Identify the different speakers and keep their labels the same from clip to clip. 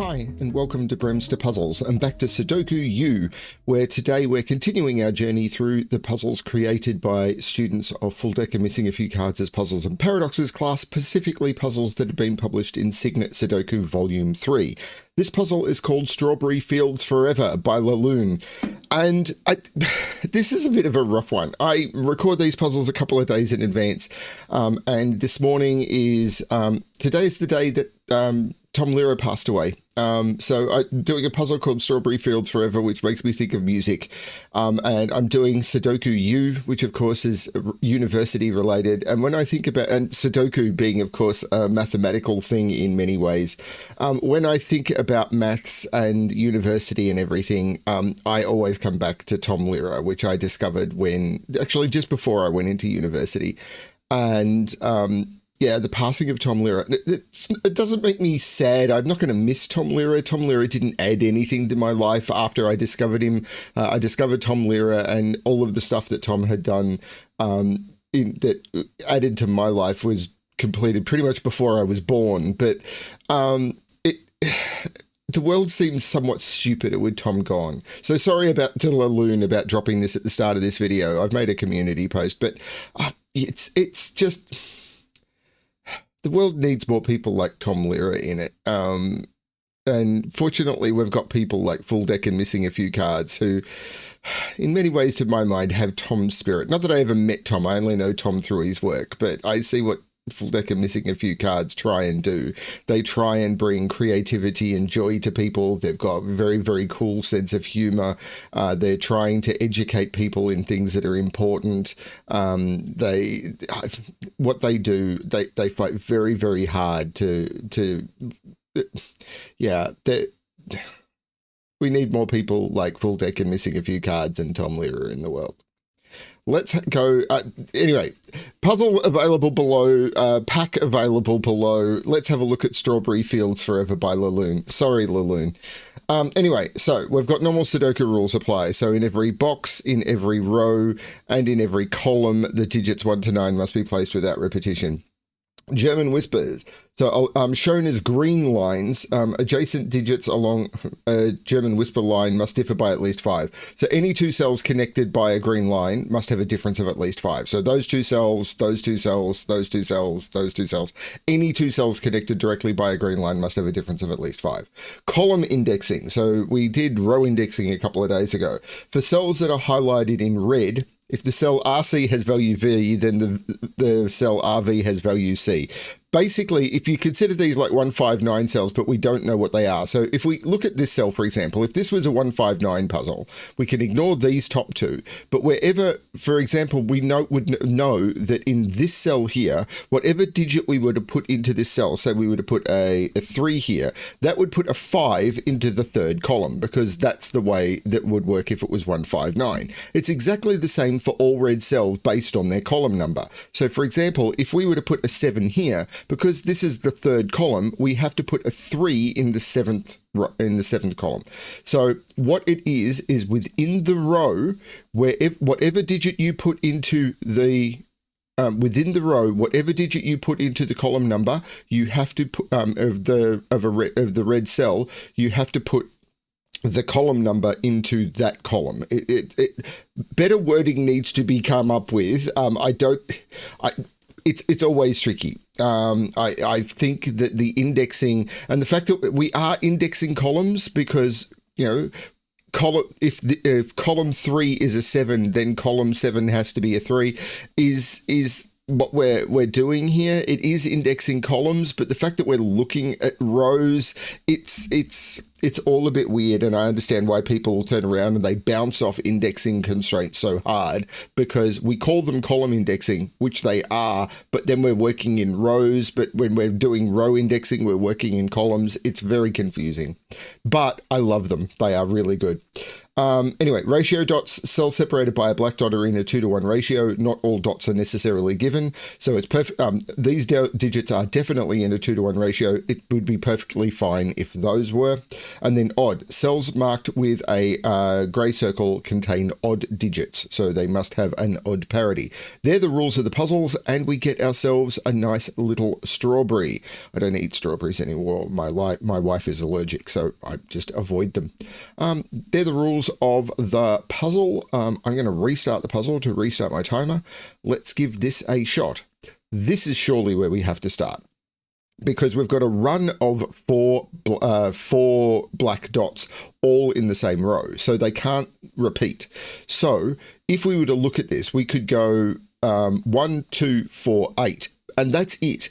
Speaker 1: Hi, and welcome to BremSter Puzzles, and back to Sudoku U, where today we're continuing our journey through the puzzles created by students of FullDeck and Missing a Few Cards as Puzzles and Paradoxes class, specifically puzzles that have been published in Signet Sudoku Volume 3. This puzzle is called Strawberry Fields Forever by Lune, and this is a bit of a rough one. I record these puzzles a couple of days in advance, and this morning is, today's the day that Tom Lehrer passed away. So I'm doing a puzzle called Strawberry Fields Forever, which makes me think of music. And I'm doing Sudoku U, which of course is university related. And when I think about, and Sudoku being of course a mathematical thing in many ways, when I think about maths and university and everything, I always come back to Tom Lehrer, which I discovered when, actually just before I went into university. And, yeah, the passing of Tom Lehrer, it doesn't make me sad. I'm not going to miss Tom Lehrer. Tom Lehrer didn't add anything to my life after I discovered him. I discovered Tom Lehrer and all of the stuff that Tom had done that added to my life was completed pretty much before I was born. But the world seems somewhat stupider with Tom gone. So sorry to Lune about dropping this at the start of this video. I've made a community post, but it's just... The world needs more people like Tom Lehrer in it. And fortunately, we've got people like FullDeck and Missing a Few Cards who, in many ways, to my mind, have Tom's spirit. Not that I ever met Tom. I only know Tom through his work. But I see what FullDeck and Missing a Few Cards try and do. They try and bring creativity and joy to people. They've got a very, very cool sense of humor. They're trying to educate people in things that are important. What they do, they fight very, very hard we need more people like FullDeck and Missing a Few Cards and Tom Lehrer in the world. Let's go. Anyway, puzzle available below, pack available below. Let's have a look at Strawberry Fields Forever by Lune. Sorry, Lune. Anyway, so we've got normal Sudoku rules apply. So in every box, in every row, and in every column, the digits 1 to 9 must be placed without repetition. German whispers. So shown as green lines, adjacent digits along a German whisper line must differ by at least 5. So any two cells connected by a green line must have a difference of at least 5. So those two cells, those two cells, those two cells, those two cells, any two cells connected directly by a green line must have a difference of at least 5. Column indexing. So we did row indexing a couple of days ago. For cells that are highlighted in red, if the cell RC has value V, then the cell RV has value C. Basically, if you consider these like 159 cells, but we don't know what they are. So if we look at this cell, for example, if this was a 159 puzzle, we can ignore these top two. But wherever, for example, we would know that in this cell here, whatever digit we were to put into this cell, say we were to put a 3 here, that would put a 5 into the third column, because that's the way that would work if it was 159. It's exactly the same for all red cells based on their column number. So for example, if we were to put a 7 here, because this is the third column, we have to put a 3 in the seventh column. So what it is within the row, where whatever digit you put into the within the row, whatever digit you put into the column number, you have to put of the red cell, you have to put the column number into that column. Better wording needs to be come up with. It's always tricky. I think that the indexing and the fact that we are indexing columns, because, you know, if column 3 is a 7, then column 7 has to be a 3, is what we're doing here. It is indexing columns, but the fact that we're looking at rows, it's all a bit weird, and I understand why people turn around and they bounce off indexing constraints so hard, because we call them column indexing, which they are, but then we're working in rows, but when we're doing row indexing, we're working in columns. It's very confusing, but I love them. They are really good. Anyway, ratio dots, cells separated by a black dot are in a 2-to-1 ratio. Not all dots are necessarily given. So it's perfect. These digits are definitely in a 2-to-1 ratio. It would be perfectly fine if those were. And then odd. Cells marked with a grey circle contain odd digits. So they must have an odd parity. They're the rules of the puzzles, and we get ourselves a nice little strawberry. I don't eat strawberries anymore. My wife is allergic, so I just avoid them. They're the rules of the puzzle. I'm going to restart the puzzle to restart my timer. Let's give this a shot. This is surely where we have to start, because we've got a run of four black dots all in the same row, so they can't repeat. So if we were to look at this, we could go 1, 2, 4, 8. And that's it,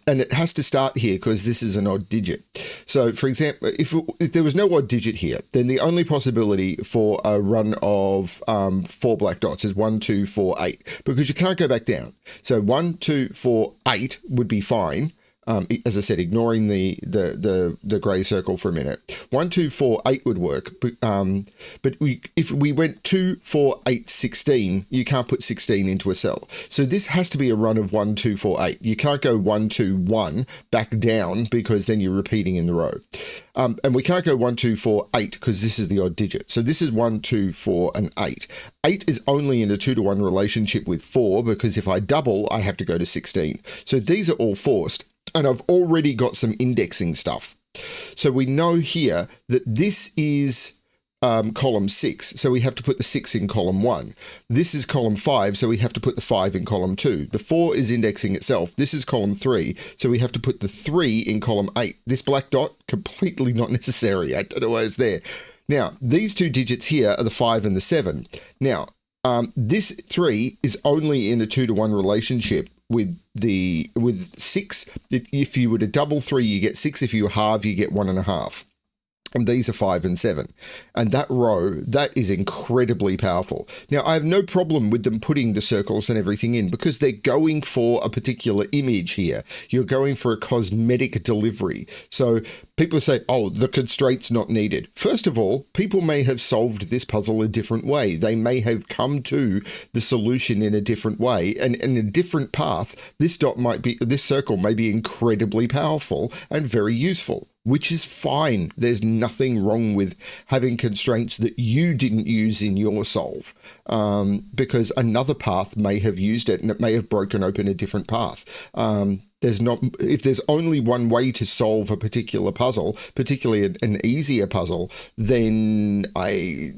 Speaker 1: and it has to start here because this is an odd digit. So, for example, if there was no odd digit here, then the only possibility for a run of 4 black dots is 1, 2, 4, 8, because you can't go back down. So 1, 2, 4, 8 would be fine. As I said, ignoring the grey circle for a minute. 1, 2, 4, 8 would work, but if we went 2, 4, 8, 16, you can't put 16 into a cell. So this has to be a run of 1, 2, 4, 8. You can't go 1, 2, 1 back down, because then you're repeating in the row. And we can't go 1, 2, 4, 8 because this is the odd digit. So this is 1, 2, 4, and 8. 8 is only in a 2-to-1 relationship with 4, because if I double, I have to go to 16. So these are all forced. And I've already got some indexing stuff. So we know here that this is column 6, so we have to put the 6 in column 1. This is column 5, so we have to put the 5 in column 2. The 4 is indexing itself. This is column 3, so we have to put the 3 in column 8. This black dot, completely not necessary. I don't know why it's there. Now, these two digits here are the 5 and the 7. Now, this 3 is only in a 2-to-1 relationship with 6. If you were to double 3, you get 6. If you halve, you get 1.5. And these are 5 and 7. And that row, that is incredibly powerful. Now, I have no problem with them putting the circles and everything in, because they're going for a particular image here. You're going for a cosmetic delivery. So people say, oh, the constraint's not needed. First of all, people may have solved this puzzle a different way. They may have come to the solution in a different way, and in a different path. This circle may be incredibly powerful and very useful, which is fine. There's nothing wrong with having constraints that you didn't use in your solve, because another path may have used it and it may have broken open a different path. If there's only one way to solve a particular puzzle, particularly an easier puzzle, then I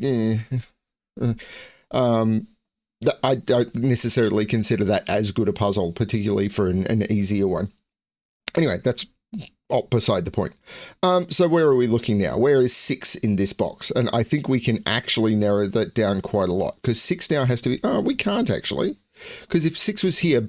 Speaker 1: don't necessarily consider that as good a puzzle, particularly for an easier one. Anyway, that's beside the point. So where are we looking now? Where is 6 in this box? And I think we can actually narrow that down quite a lot, because 6 now has to be, we can't actually, because if 6 was here,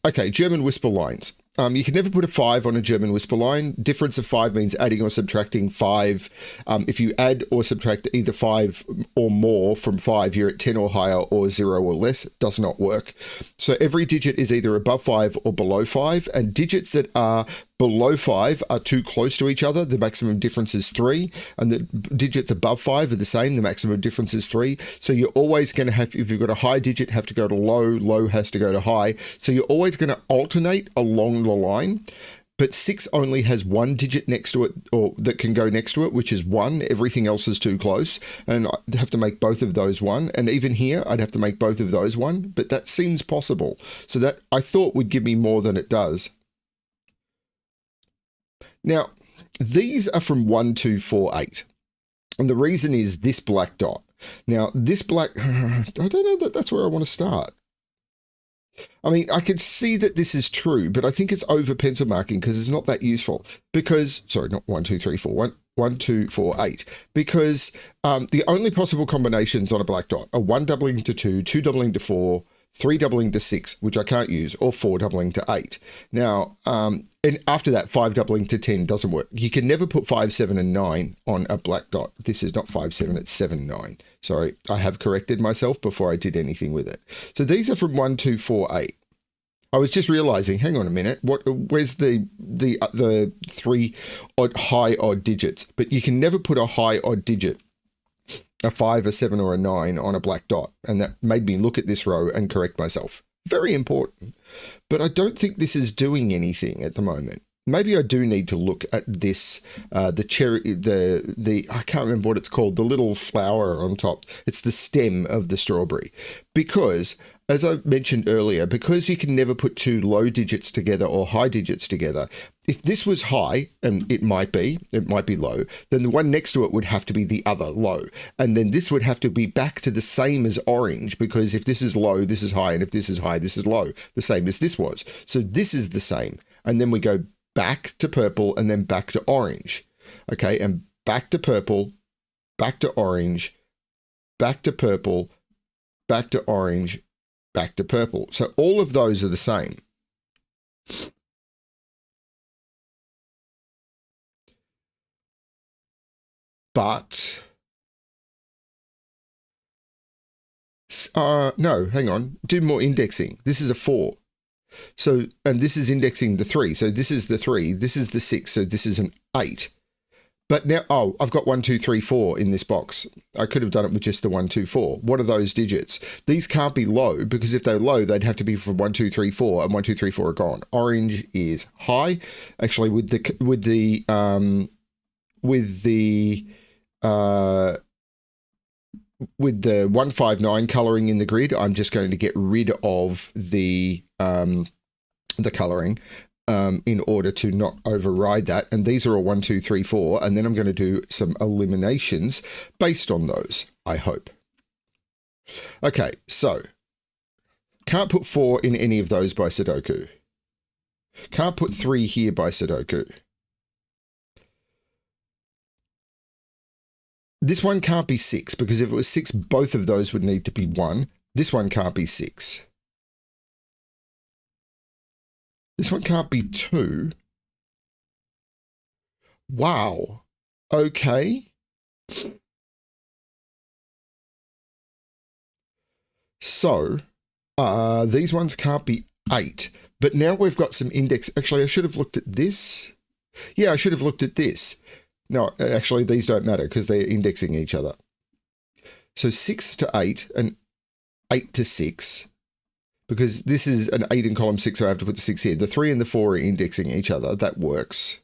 Speaker 1: okay, German whisper lines. You can never put a 5 on a German whisper line. Difference of 5 means adding or subtracting 5. If you add or subtract either 5 or more from 5, you're at 10 or higher, or 0 or less. It does not work. So every digit is either above 5 or below 5, and digits that are below 5 are too close to each other. The maximum difference is 3, and the digits above 5 are the same. The maximum difference is 3. So you're always going to have, if you've got a high digit, have to go to low, low has to go to high. So you're always going to alternate along the line. But 6 only has one digit next to it, or that can go next to it, which is 1. Everything else is too close, and I'd have to make both of those 1. And even here, I'd have to make both of those 1. But that seems possible. So that I thought would give me more than it does. Now, these are from 1, 2, 4, 8. And the reason is this black dot. Now, this black, I don't know that that's where I want to start. I mean, I could see that this is true, but I think it's over pencil marking because it's not that useful. Because, sorry, not 1, 2, 3, 4, 1, 2, 4, 8. Because the only possible combinations on a black dot are 1 doubling to 2, 2 doubling to 4, 3 doubling to 6, which I can't use, or 4 doubling to 8. Now, and after that, 5 doubling to 10 doesn't work. You can never put 5, 7, and 9 on a black dot. This is not 5, 7, it's 7, 9. Sorry, I have corrected myself before I did anything with it. So these are from 1, 2, 4, 8. I was just realizing, hang on a minute, where's the 3 high odd digits? But you can never put a high odd digit a 5, a 7, or a 9 on a black dot. And that made me look at this row and correct myself. Very important. But I don't think this is doing anything at the moment. Maybe I do need to look at this, the cherry, I can't remember what it's called, the little flower on top. It's the stem of the strawberry. Because, as I mentioned earlier, because you can never put two low digits together or high digits together, if this was high, and it might be low, then the one next to it would have to be the other low. And then this would have to be back to the same as orange, because if this is low, this is high, and if this is high, this is low, the same as this was. So this is the same. And then we go back to purple and then back to orange. Okay, and back to purple, back to orange, back to purple, back to orange, back to purple. So all of those are the same. But, no, hang on, do more indexing. This is a 4. So, and this is indexing the 3. So this is the 3, this is the 6, so this is an 8. But now, oh, I've got 1, 2, 3, 4 in this box. I could have done it with just the 1, 2, 4. What are those digits? These can't be low, because if they're low, they'd have to be from 1, 2, 3, 4, and 1, 2, 3, 4 are gone. Orange is high. Actually, with the 159 coloring in the grid, I'm just going to get rid of the coloring in order to not override that. And these are all 1, 2, 3, 4. And then I'm going to do some eliminations based on those, I hope. Okay, so can't put 4 in any of those by Sudoku. Can't put 3 here by Sudoku. This one can't be 6, because if it was 6, both of those would need to be 1. This one can't be 6. This one can't be 2. Wow. Okay. So, these ones can't be 8. But now we've got some index. Actually, I should have looked at this. Yeah, I should have looked at this. No, actually, these don't matter because they're indexing each other. So 6 to 8 and 8 to 6, because this is an 8 in column 6, so I have to put the 6 here. The 3 and the 4 are indexing each other. That works.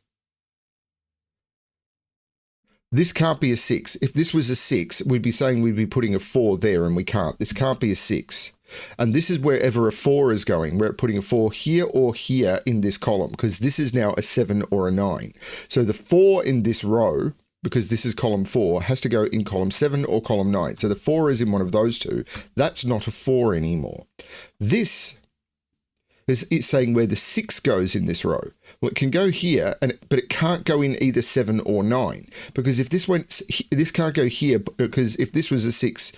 Speaker 1: This can't be a 6. If this was a 6, we'd be saying we'd be putting a 4 there, and we can't. This can't be a 6. And this is wherever a 4 is going. We're putting a 4 here or here in this column, because this is now a 7 or a 9. So the 4 in this row, because this is column 4, has to go in column 7 or column 9. So the 4 is in one of those two. That's not a 4 anymore. This is it's saying where the 6 goes in this row. Well, it can go here, but it can't go in either 7 or 9. Because if this went, this can't go here, because if this was a 6,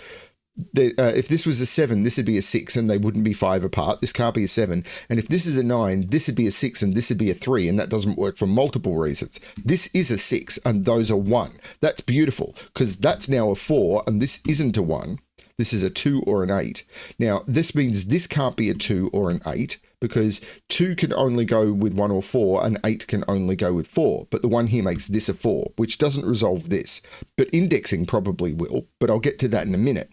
Speaker 1: if this was a 7, this would be a 6, and they wouldn't be 5 apart. This can't be a 7. And if this is a 9, this would be a 6, and this would be a 3, and that doesn't work for multiple reasons. This is a 6, and those are 1. That's beautiful, because that's now a 4, and this isn't a 1. This is a 2 or an 8. Now, this means this can't be a 2 or an 8, because 2 can only go with 1 or 4, and 8 can only go with 4. But the 1 here makes this a 4, which doesn't resolve this. But indexing probably will, but I'll get to that in a minute.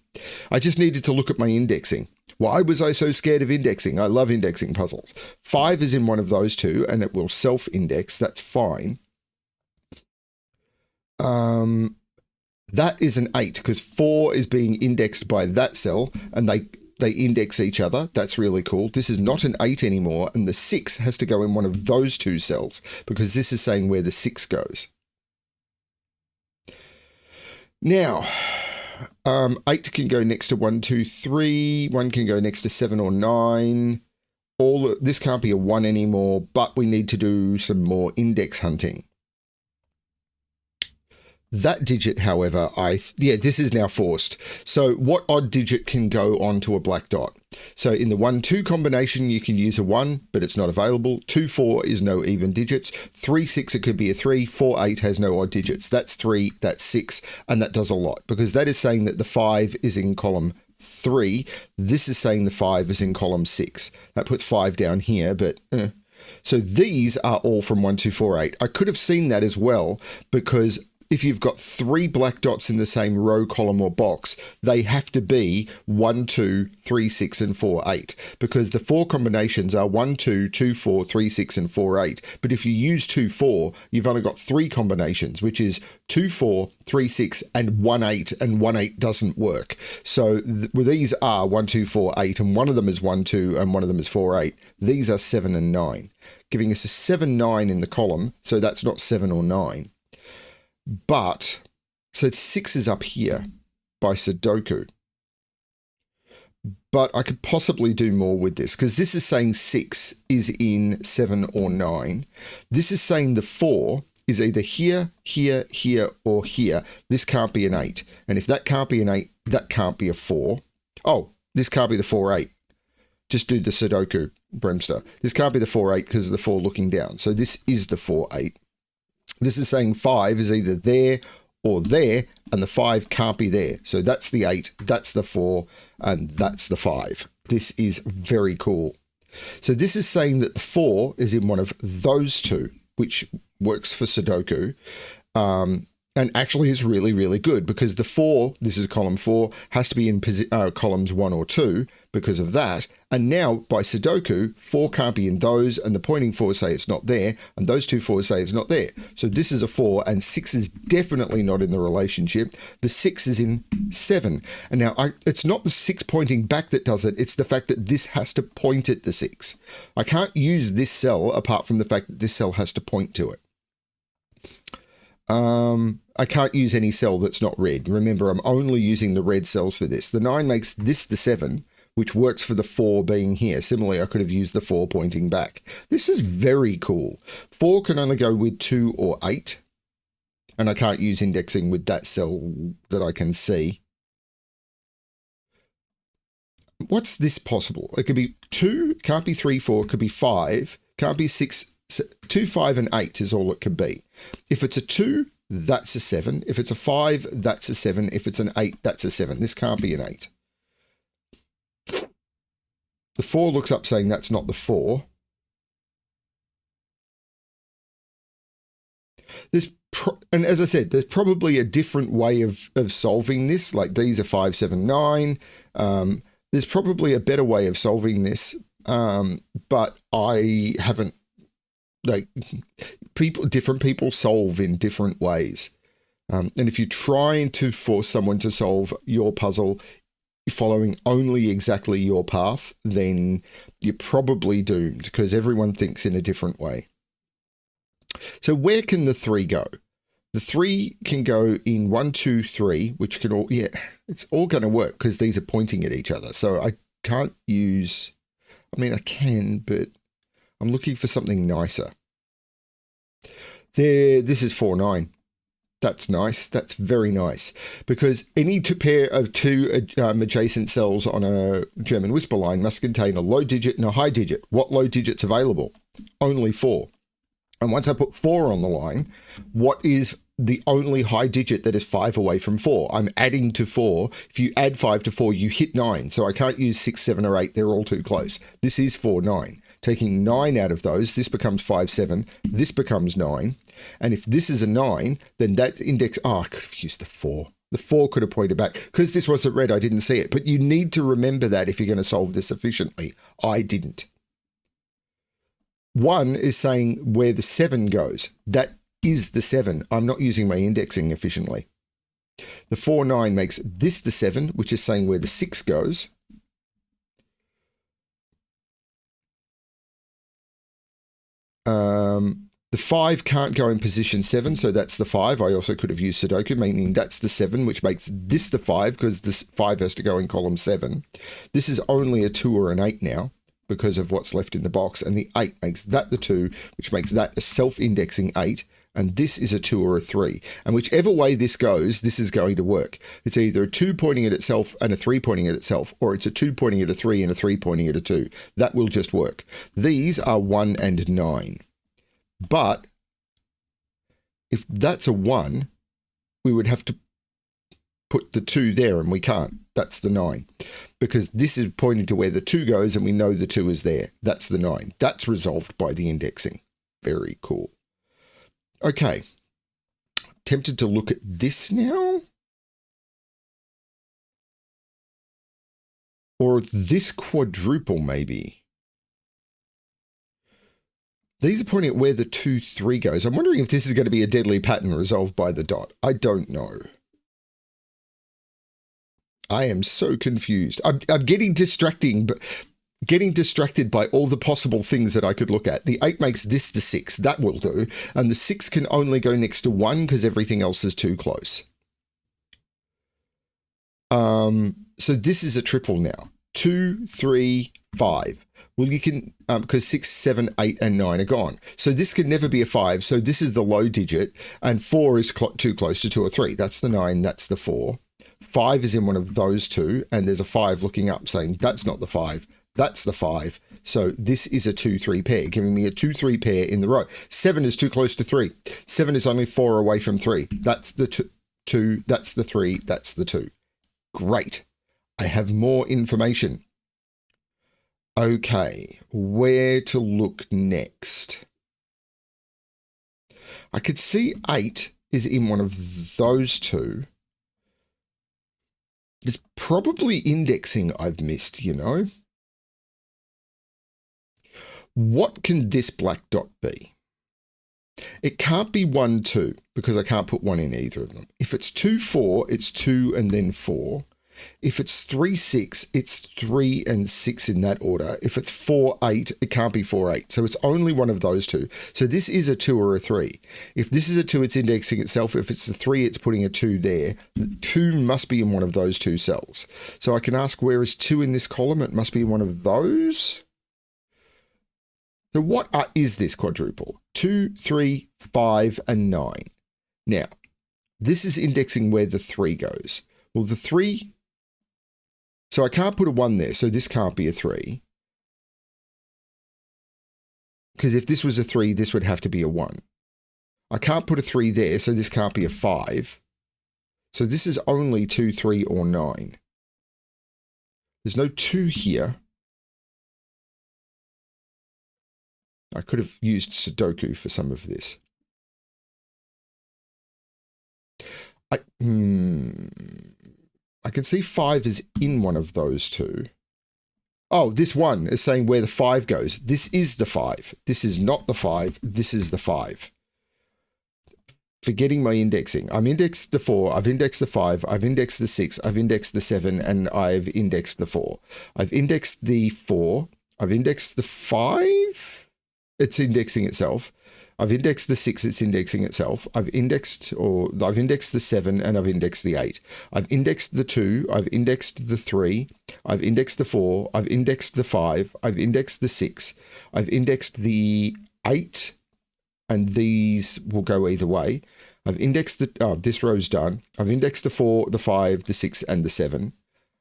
Speaker 1: I just needed to look at my indexing. Why was I so scared of indexing? I love indexing puzzles. 5 is in one of those two, and it will self-index. That's fine. That is an 8, because 4 is being indexed by that cell, and they index each other. That's really cool. This is not an 8 anymore, and the 6 has to go in one of those two cells, because this is saying where the 6 goes. Now, 8 can go next to 1, 2, 3. 1 can go next to 7 or 9. This can't be a 1 anymore, but we need to do some more index hunting. That digit, however, this is now forced. So what odd digit can go onto a black dot? So in the 1-2 combination, you can use a 1, but it's not available. 2-4 is no even digits. 3-6, it could be a 3. 4-8 has no odd digits. That's 3, that's 6, and that does a lot, because that is saying that the 5 is in column 3. This is saying the 5 is in column 6. That puts 5 down here, but So these are all from 1, 2, 4, 8. I could have seen that as well, because if you've got 3 black dots in the same row, column, or box, they have to be 1, 2, 3, 6, and 4, 8, because the 4 combinations are 1, 2, 2, 4, 3, 6, and 4, 8. But if you use 2, 4, you've only got 3 combinations, which is 2, 4, 3, 6, and 1, 8, and 1, 8 doesn't work. So these are 1, 2, 4, 8, and one of them is 1, 2, and one of them is 4, 8. These are 7 and 9, giving us a 7, 9 in the column, so that's not 7 or 9. But, so 6 is up here by Sudoku. But I could possibly do more with this, because this is saying 6 is in 7 or 9. This is saying the 4 is either here, here, here, or here. This can't be an 8. And if that can't be an 8, that can't be a 4. Oh, this can't be the 4, 8. Just do the Sudoku, BremSter. This can't be the 4, 8 because of the 4 looking down. So this is the 4, 8. This is saying 5 is either there or there, and the 5 can't be there. So that's the 8, that's the 4, and that's the 5. This is very cool. So this is saying that the 4 is in one of those two, which works for Sudoku, and actually is really, really good, because the 4, this is column 4, has to be in columns 1 or 2 because of that. And now by Sudoku, 4 can't be in those, and the pointing 4s say it's not there, and those two 4s say it's not there. So this is a 4, and 6 is definitely not in the relationship. The 6 is in 7. And now it's not the 6 pointing back that does it, it's the fact that this has to point at the 6. I can't use this cell apart from the fact that this cell has to point to it. I can't use any cell that's not red. Remember, I'm only using the red cells for this. The 9 makes this the 7, which works for the 4 being here. Similarly, I could have used the 4 pointing back. This is very cool. 4 can only go with 2 or 8, and I can't use indexing with that cell that I can see. What's this possible? It could be 2, can't be 3, 4, could be 5, can't be 6, 2, 5, and 8 is all it could be. If it's a 2, that's a 7. If it's a 5, that's a 7. If it's an 8, that's a 7. This can't be an 8. The 4 looks up saying that's not the 4. And as I said, there's probably a different way of solving this. Like these are 5, 7, 9. There's probably a better way of solving this, but I haven't. Like different people solve in different ways. And if you're trying to force someone to solve your puzzle following only exactly your path, then you're probably doomed, because everyone thinks in a different way. So where can the 3 go? The 3 can go in 1, 2, 3, which can all, yeah, it's all going to work because these are pointing at each other. So I can't use, I mean, I can, but I'm looking for something nicer. There, this is 4, 9. That's nice. That's very nice, because any pair of 2 adjacent cells on a German whisper line must contain a low digit and a high digit. What low digit's available? Only 4. And once I put 4 on the line, what is the only high digit that is 5 away from 4? I'm adding to 4. If you add 5 to 4, you hit 9. So I can't use 6, 7, or 8. They're all too close. This is 4, 9. Taking 9 out of those, this becomes 5, 7. This becomes 9. And if this is a 9, then that index, I could have used the 4. The 4 could have pointed back. Because this wasn't red, I didn't see it. But you need to remember that if you're going to solve this efficiently. I didn't. 1 is saying where the 7 goes. That is the 7. I'm not using my indexing efficiently. The 4, 9 makes this the 7, which is saying where the 6 goes. The 5 can't go in position 7, so that's the 5. I also could have used Sudoku, meaning that's the 7, which makes this the 5, because this 5 has to go in column 7. This is only a 2 or an 8 now, because of what's left in the box, and the 8 makes that the 2, which makes that a self-indexing 8, and this is a 2 or a 3. And whichever way this goes, this is going to work. It's either a 2 pointing at itself and a 3 pointing at itself, or it's a 2 pointing at a 3 and a 3 pointing at a 2. That will just work. These are 1 and 9. But if that's a 1, we would have to put the 2 there, and we can't. That's the 9. Because this is pointing to where the 2 goes, and we know the 2 is there. That's the 9. That's resolved by the indexing. Very cool. Okay. tempted to look at this now. Or this quadruple, maybe. These are pointing at where the 2, 3 goes. I'm wondering if this is going to be a deadly pattern resolved by the dot. I don't know. I am so confused. I'm getting distracted by all the possible things that I could look at. The 8 makes this the 6. That will do. And the 6 can only go next to 1 because everything else is too close. So this is a triple now. 2, 3, 5. Well, you can, because 6, 7, 8, and 9 are gone. So this can never be a 5. So this is the low digit. And 4 is too close to 2 or 3. That's the 9. That's the 4. 5 is in one of those two. And there's a 5 looking up saying, that's not the 5. That's the 5. So this is a 2, 3 pair, giving me a 2, 3 pair in the row. 7 is too close to 3. 7 is only 4 away from 3. That's the 2. That's the 3. That's the 2. Great. I have more information. Okay, where to look next? I could see 8 is in one of those two. It's probably indexing I've missed, you know. What can this black dot be? It can't be 1, 2, because I can't put 1 in either of them. If it's 2, 4, it's 2 and then 4. If it's 3, 6, it's 3 and 6 in that order. If it's 4, 8, it can't be 4, 8. So it's only one of those two. So this is a 2 or a 3. If this is a 2, it's indexing itself. If it's a 3, it's putting a 2 there. The 2 must be in one of those two cells. So I can ask, where is 2 in this column? It must be in one of those. So what is this quadruple? 2, 3, 5, and 9. Now, this is indexing where the 3 goes. Well, the 3... So I can't put a 1 there, so this can't be a 3. Because if this was a 3, this would have to be a 1. I can't put a 3 there, so this can't be a 5. So this is only 2, 3, or 9. There's no 2 here. I could have used Sudoku for some of this. I can see 5 is in one of those two. Oh, this one is saying where the 5 goes. This is the 5. This is not the 5. This is the 5. Forgetting my indexing. I've indexed the 4. I've indexed the 5. I've indexed the 6. I've indexed the 7. And I've indexed the 4. I've indexed the 4. I've indexed the 5. It's indexing itself. I've indexed the 6, it's indexing itself. I've indexed the 7 and I've indexed the 8. I've indexed the 2, I've indexed the 3, I've indexed the 4, I've indexed the 5, I've indexed the 6, I've indexed the 8, and these will go either way. I've indexed this row's done. I've indexed the 4, the 5, the 6, and the 7.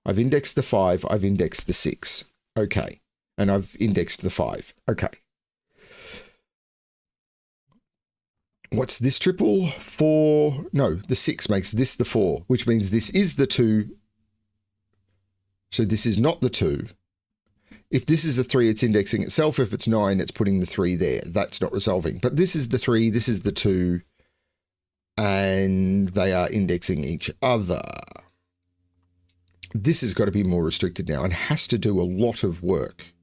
Speaker 1: I've indexed the 5, I've indexed the 6. Okay. And I've indexed the 5. Okay. What's this triple? 4. No, the 6 makes this the 4, which means this is the 2. So this is not the 2. If this is the 3, it's indexing itself. If it's 9, it's putting the 3 there. That's not resolving. But this is the 3, this is the 2, and they are indexing each other. This has got to be more restricted now and has to do a lot of work.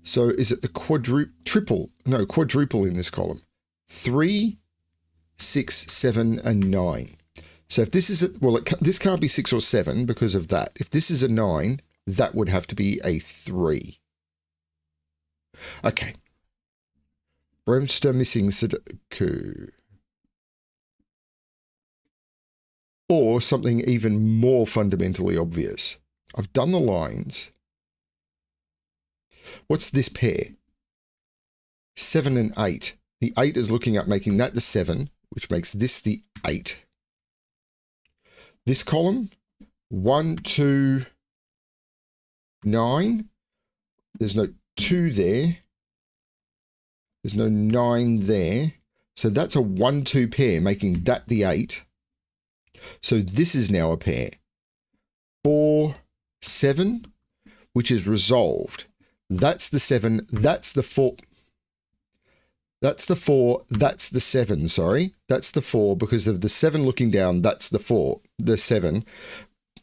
Speaker 1: So is it the quadruple in this column? 3, 6, 7, and 9. So if this is, this can't be 6 or 7 because of that. If this is a 9, that would have to be a 3. Okay. BremSter missing Sudoku. Or something even more fundamentally obvious. I've done the lines. What's this pair? 7 and 8. The 8 is looking up, making that the 7, which makes this the 8. This column, 1, 2, 9. There's no 2 there. There's no 9 there. So that's a 1, 2 pair, making that the 8. So this is now a pair. 4, 7, which is resolved. That's the 7. That's the 4. That's the 4. That's the 7, sorry. That's the 4 because of the 7 looking down. That's the 4, the 7.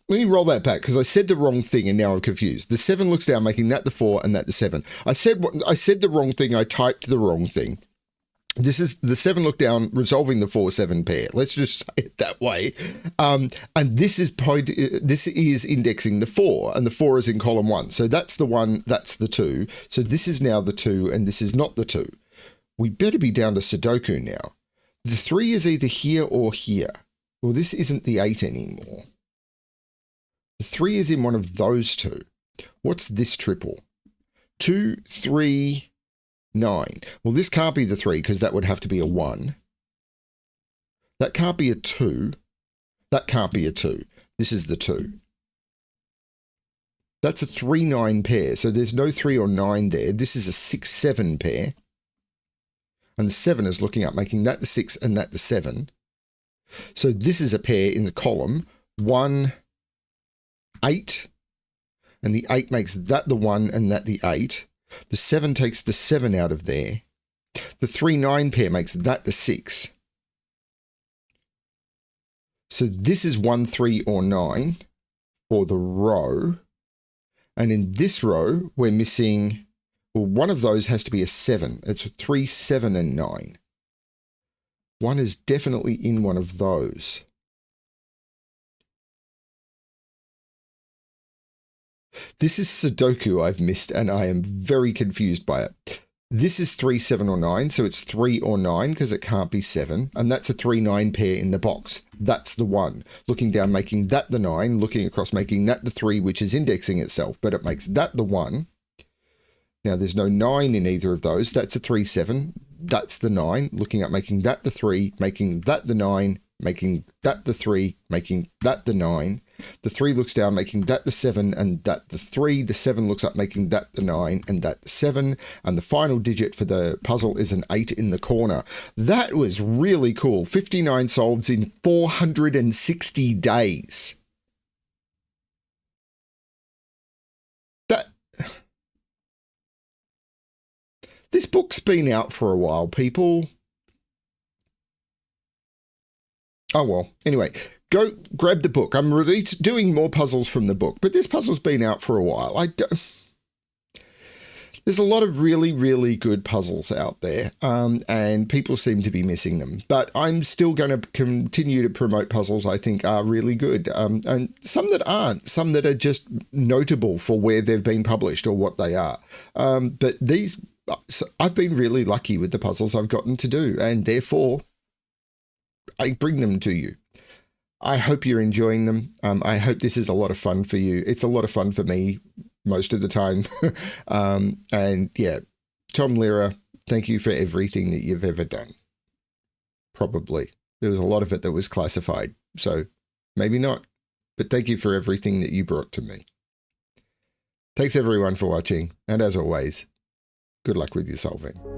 Speaker 1: Let me roll that back because I said the wrong thing and now I'm confused. The 7 looks down, making that the 4 and that the 7. I said the wrong thing. I typed the wrong thing. This is the 7 look down, resolving the 4-7 pair. Let's just say it that way. And this is indexing the 4, and the 4 is in column 1. So that's the 1, that's the 2. So this is now the 2, and this is not the 2. We better be down to Sudoku now. The 3 is either here or here. Well, this isn't the 8 anymore. The 3 is in one of those two. What's this triple? 2, 3, 9. Well, this can't be the 3 because that would have to be a 1. That can't be a 2. That can't be a 2. This is the 2. That's a 3-9 pair, so there's no 3 or 9 there. This is a 6-7 pair. And the 7 is looking up, making that the 6 and that the 7. So this is a pair in the column. 1, 8. And the 8 makes that the 1 and that the 8. The 7 takes the 7 out of there. The 3-9 pair makes that the 6. So this is 1, 3, or 9 for the row. And in this row, we're missing, well, one of those has to be a 7. It's a 3, 7, and 9. 1 is definitely in one of those. This is Sudoku I've missed, and I am very confused by it. This is 3, 7, or 9, so it's 3 or 9 because it can't be 7. And that's a 3-9 pair in the box. That's the 1. Looking down, making that the 9. Looking across, making that the 3, which is indexing itself, but it makes that the 1. Now, there's no 9 in either of those. That's a 3, 7. That's the 9. Looking up, making that the 3, making that the 9, making that the 3, making that the 9. The 3 looks down, making that the 7 and that the 3. The 7 looks up, making that the 9 and that the 7. And the final digit for the puzzle is an 8 in the corner. That was really cool. 59 solves in 460 days. This book's been out for a while, people. Oh, well, anyway, go grab the book. I'm doing more puzzles from the book, but this puzzle's been out for a while. There's a lot of really, really good puzzles out there, and people seem to be missing them. But I'm still going to continue to promote puzzles I think are really good, and some that aren't, some that are just notable for where they've been published or what they are. But these, I've been really lucky with the puzzles I've gotten to do, and therefore I bring them to you. I hope you're enjoying them. I hope this is a lot of fun for you. It's a lot of fun for me most of the time. And yeah, Tom Lehrer, thank you for everything that you've ever done. Probably. There was a lot of it that was classified, so maybe not. But thank you for everything that you brought to me. Thanks everyone for watching. And as always, good luck with your solving.